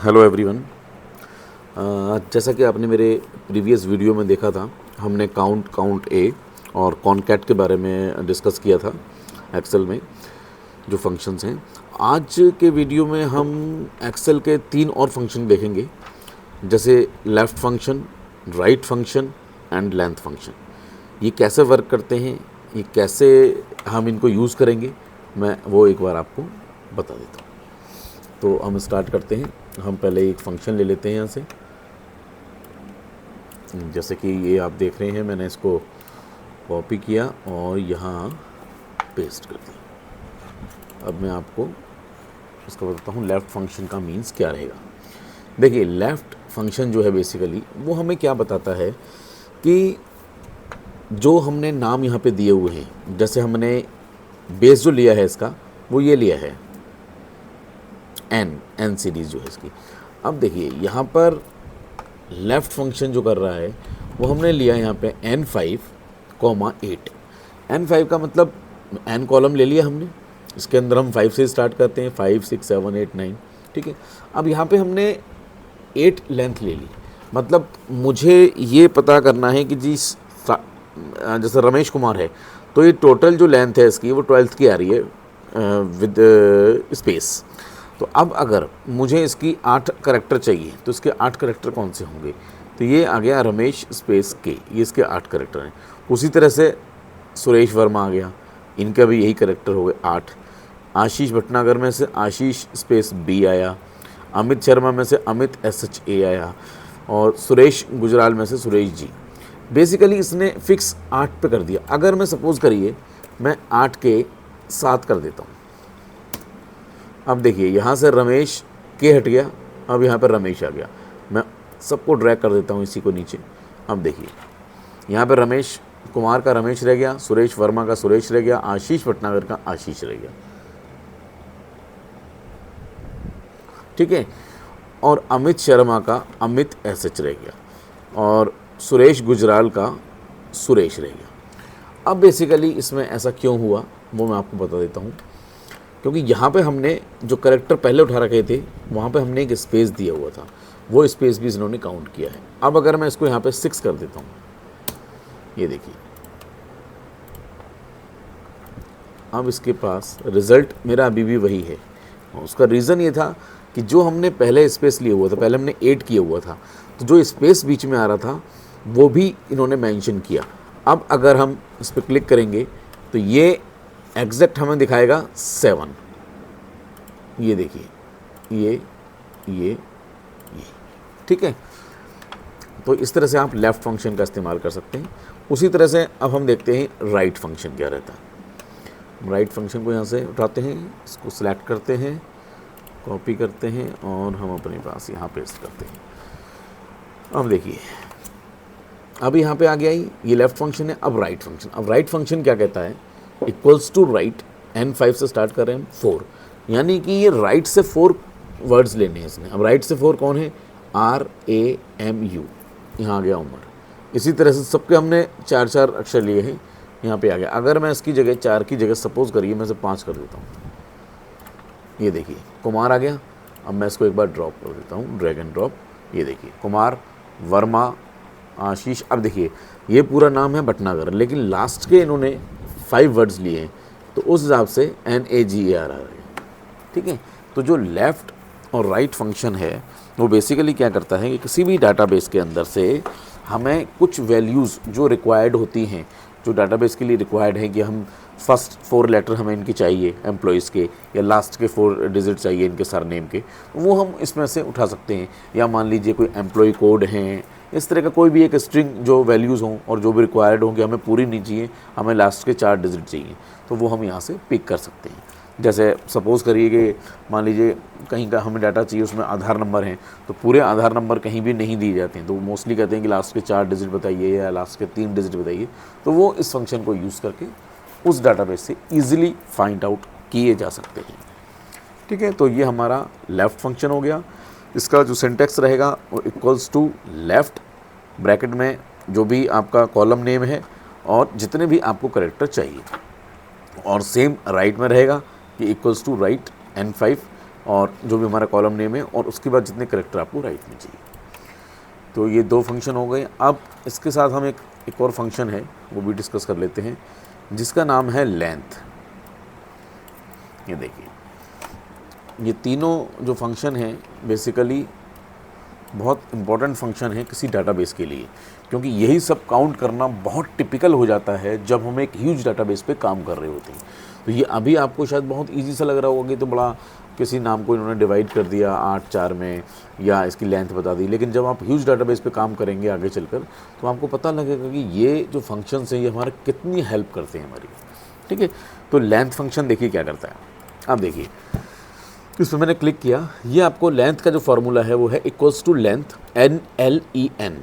Hello everyone. जैसा कि आपने मेरे प्रीवियस वीडियो में देखा था, हमने काउंट ए और कॉनकैट के बारे में डिस्कस किया था एक्सेल में जो फंक्शंस हैं। आज के वीडियो में हम एक्सेल के 3 और फंक्शन देखेंगे, जैसे left function, right function and length function. ये कैसे वर्क करते हैं, ये कैसे हम इनको यूज़ करेंगे, मैं वो एक बार आपको बता देता हूँ। तो हम स्टार्ट करते हैं। हम पहले एक फंक्शन ले लेते हैं यहाँ से, जैसे कि ये आप देख रहे हैं, मैंने इसको कॉपी किया और यहाँ पेस्ट कर दिया। अब मैं आपको इसका बताता हूँ लेफ़्ट फंक्शन का मीन्स क्या रहेगा। देखिए, लेफ़्ट फंक्शन जो है बेसिकली वो हमें क्या बताता है कि जो हमने नाम यहाँ पे दिए हुए हैं, जैसे हमने बेस जो लिया है इसका वो ये लिया है एन सीरीज़ जो है इसकी। अब देखिए यहाँ पर लेफ़्ट फंक्शन जो कर रहा है वो हमने लिया यहाँ पे n5, 8। n5 का मतलब n कॉलम ले लिया हमने, इसके अंदर हम 5 से स्टार्ट करते हैं, 5, 6, 7, 8, 9, ठीक है। अब यहाँ पे हमने 8 लेंथ ले ली, मतलब मुझे ये पता करना है कि जी जैसे रमेश कुमार है तो ये टोटल जो लेंथ है इसकी वो 12th की आ रही है विद स्पेस। तो अब अगर मुझे इसकी 8 करैक्टर चाहिए तो इसके 8 करैक्टर कौन से होंगे, तो ये आ गया रमेश स्पेस के, ये इसके 8 करैक्टर हैं। उसी तरह से सुरेश वर्मा आ गया, इनका भी यही करैक्टर हो गए 8। आशीष भटनागर में से आशीष स्पेस बी आया, अमित शर्मा में से अमित SHA आया, और सुरेश गुजराल में से सुरेश जी। बेसिकली इसने फिक्स 8 पे कर दिया। अगर मैं सपोज़ करिए मैं 8 के 7 कर देता हूँ। अब देखिए यहाँ से रमेश के हट गया, अब यहाँ पर रमेश आ गया। मैं सबको ड्रैग कर देता हूँ इसी को नीचे। अब देखिए यहाँ पर रमेश कुमार का रमेश रह गया, सुरेश वर्मा का सुरेश रह गया, आशीष भटनागर का आशीष रह गया, ठीक है। और अमित शर्मा का अमित SH रह गया, और सुरेश गुजराल का सुरेश रह गया। अब बेसिकली इसमें ऐसा क्यों हुआ वो मैं आपको बता देता हूँ, क्योंकि यहाँ पे हमने जो करैक्टर पहले उठा रखे थे वहाँ पे हमने एक स्पेस दिया हुआ था, वो स्पेस भी इन्होंने काउंट किया है। अब अगर मैं इसको यहाँ पे 6 कर देता हूँ, ये देखिए, अब इसके पास रिज़ल्ट मेरा अभी भी वही है। उसका रीज़न ये था कि जो हमने पहले स्पेस लिया हुआ था, पहले हमने 8 किया हुआ था, तो जो स्पेस बीच में आ रहा था वो भी इन्होंने मेंशन किया। अब अगर हम इस पर क्लिक करेंगे तो ये एग्जैक्ट हमें दिखाएगा 7। ये देखिए, ये, ठीक है। तो इस तरह से आप लेफ़्ट फंक्शन का इस्तेमाल कर सकते हैं। उसी तरह से अब हम देखते हैं राइट फंक्शन क्या रहता है। राइट फंक्शन को यहाँ से उठाते हैं, इसको सिलेक्ट करते हैं, कॉपी करते हैं और हम अपने पास यहाँ पेस्ट करते हैं। अब देखिए, अब यहाँ पे आ गया ही, ये लेफ़्ट फंक्शन है। अब राइट फंक्शन, अब राइट फंक्शन क्या कहता है, इक्वल्स टू राइट, n5 से स्टार्ट कर रहे हैं 4, यानी कि ये राइट से 4 वर्ड्स लेने हैं इसने। अब राइट से 4 कौन है, RAMU, यहाँ आ गया उमर। इसी तरह से सबके हमने 4-4 अक्षर लिए हैं, यहाँ पे आ गया। अगर मैं इसकी जगह 4 की जगह सपोज़ करिए मैं इसे 5 कर देता हूँ, ये देखिए कुमार आ गया। अब मैं इसको एक बार ड्रॉप कर देता हूँ, ड्रैग एंड ड्रॉप, ये देखिए कुमार, वर्मा, आशीष। अब देखिए ये पूरा नाम है भटनागर, लेकिन लास्ट के इन्होंने 5 वर्ड्स लिए हैं, तो उस हिसाब से NAGAR आ रहा है, ठीक है। तो जो लेफ़्ट और राइट फंक्शन है वो बेसिकली क्या करता है कि किसी भी डाटाबेस के अंदर से हमें कुछ वैल्यूज़ जो रिक्वायर्ड होती हैं, जो डाटाबेस के लिए रिक्वायर्ड है कि हम फर्स्ट 4 लेटर हमें इनके चाहिए एम्प्लॉयज़ के, या लास्ट के 4 डिजिट चाहिए इनके सरनेम के, वो हम इसमें से उठा सकते हैं। या मान लीजिए कोई एम्प्लॉय कोड हैं, इस तरह का कोई भी एक स्ट्रिंग जो वैल्यूज़ हों और जो भी रिक्वायर्ड हों कि हमें पूरी नहीं चाहिए, हमें लास्ट के 4 डिजिट चाहिए, तो वो हम यहाँ से पिक कर सकते हैं। जैसे सपोज़ करिए कि मान लीजिए कहीं का हमें डाटा चाहिए, उसमें आधार नंबर हैं, तो पूरे आधार नंबर कहीं भी नहीं दिए जाते हैं, तो मोस्टली कहते हैं कि लास्ट के 4 डिजिट बताइए या लास्ट के 3 डिजिट बताइए। तो वो इस फंक्शन को यूज़ करके उस डाटाबेस से ईजिली फाइंड आउट किए जा सकते हैं, ठीक है। तो ये हमारा लेफ़्ट फंक्शन हो गया। इसका जो सिंटैक्स रहेगा वो इक्वल्स टू लेफ़्ट, ब्रैकेट में जो भी आपका कॉलम नेम है और जितने भी आपको करैक्टर चाहिए, और सेम राइट में रहेगा कि इक्वल्स टू राइट n5 और जो भी हमारा कॉलम नेम है, और उसके बाद जितने करेक्टर आपको राइट में चाहिए। तो ये 2 फंक्शन हो गए। अब इसके साथ हम एक और फंक्शन है वो भी डिस्कस कर लेते हैं, जिसका नाम है लेंथ। ये देखिए, ये तीनों जो फंक्शन हैं बेसिकली बहुत इंपॉर्टेंट फंक्शन है किसी डाटाबेस के लिए, क्योंकि यही सब काउंट करना बहुत टिपिकल हो जाता है जब हम एक ह्यूज डाटाबेस पे काम कर रहे होते हैं। तो ये अभी आपको शायद बहुत इजी सा लग रहा होगा कि तो बड़ा किसी नाम को इन्होंने डिवाइड कर दिया 8-4 में, या इसकी लेंथ बता दी, लेकिन जब आप ह्यूज डाटाबेस पे काम करेंगे आगे चलकर तो आपको पता लगेगा कि ये जो फंक्शंस हैं ये हमारे कितनी हेल्प करते हैं हमारी। ठीक है, तो लेंथ फंक्शन देखिए क्या करता है। अब देखिए, इस पर मैंने क्लिक किया, ये आपको लेंथ का जो फार्मूला है वो है इक्वल्स टू लेंथ NLEN,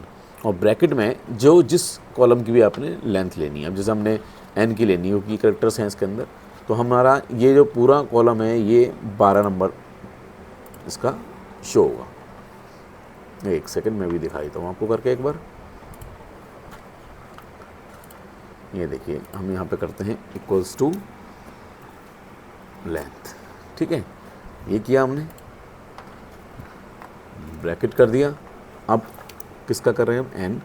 और ब्रैकेट में जो जिस कॉलम की भी आपने लेंथ लेनी है। अब जैसे हमने n की लेनी है क्योंकि करेक्टर्स हैं इसके अंदर, तो हमारा ये जो पूरा कॉलम है ये 12 नंबर इसका शो होगा। एक सेकंड में भी दिखा देता हूँ आपको करके एक बार। ये देखिए, हम यहाँ पे करते हैं इक्वल्स टू लेंथ। ठीक है, ये किया हमने, ब्रैकेट कर दिया। अब किसका कर रहे हैं हम,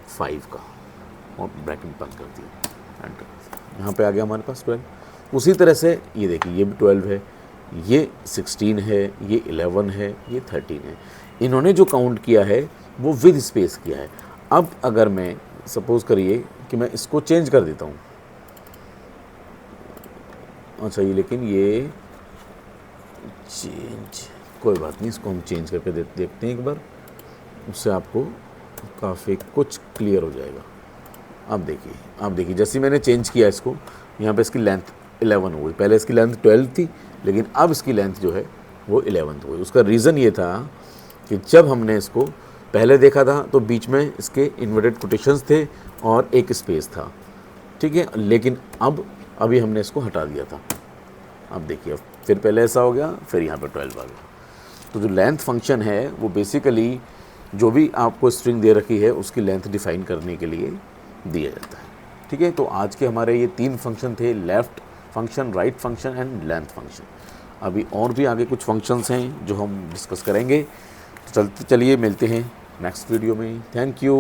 N5 का, और ब्रैकेट बंद कर दिया, एंटर। यहाँ पे आ गया हमारे पास 12। उसी तरह से ये देखिए, ये भी 12 है, ये 16 है, ये 11 है, ये 13 है। इन्होंने जो काउंट किया है वो विद स्पेस किया है। अब अगर मैं सपोज करिए कि मैं इसको चेंज कर देता हूँ, अच्छा ये, लेकिन ये चेंज, कोई बात नहीं, इसको हम चेंज करके देखते हैं एक बार, उससे आपको काफ़ी कुछ क्लियर हो जाएगा। अब देखिए, जैसे मैंने चेंज किया इसको, यहाँ पे इसकी लेंथ 11 हो गई। पहले इसकी लेंथ 12 थी, लेकिन अब इसकी लेंथ जो है वो 11 हो गई। उसका रीज़न ये था कि जब हमने इसको पहले देखा था तो बीच में इसके इन्वर्टेड कोटेशंस थे और एक स्पेस था। ठीक है, लेकिन अभी हमने इसको हटा दिया था। अब देखिए, फिर पहले ऐसा हो गया, फिर यहाँ पे 12 आ गया। तो जो लेंथ फंक्शन है वो बेसिकली जो भी आपको स्ट्रिंग दे रखी है उसकी लेंथ डिफाइन करने के लिए दिया जाता है। ठीक है, तो आज के हमारे ये 3 फंक्शन थे, left function, right function and length function. अभी और भी आगे कुछ फंक्शंस हैं जो हम डिस्कस करेंगे। तो चलिए मिलते हैं नेक्स्ट वीडियो में। Thank you.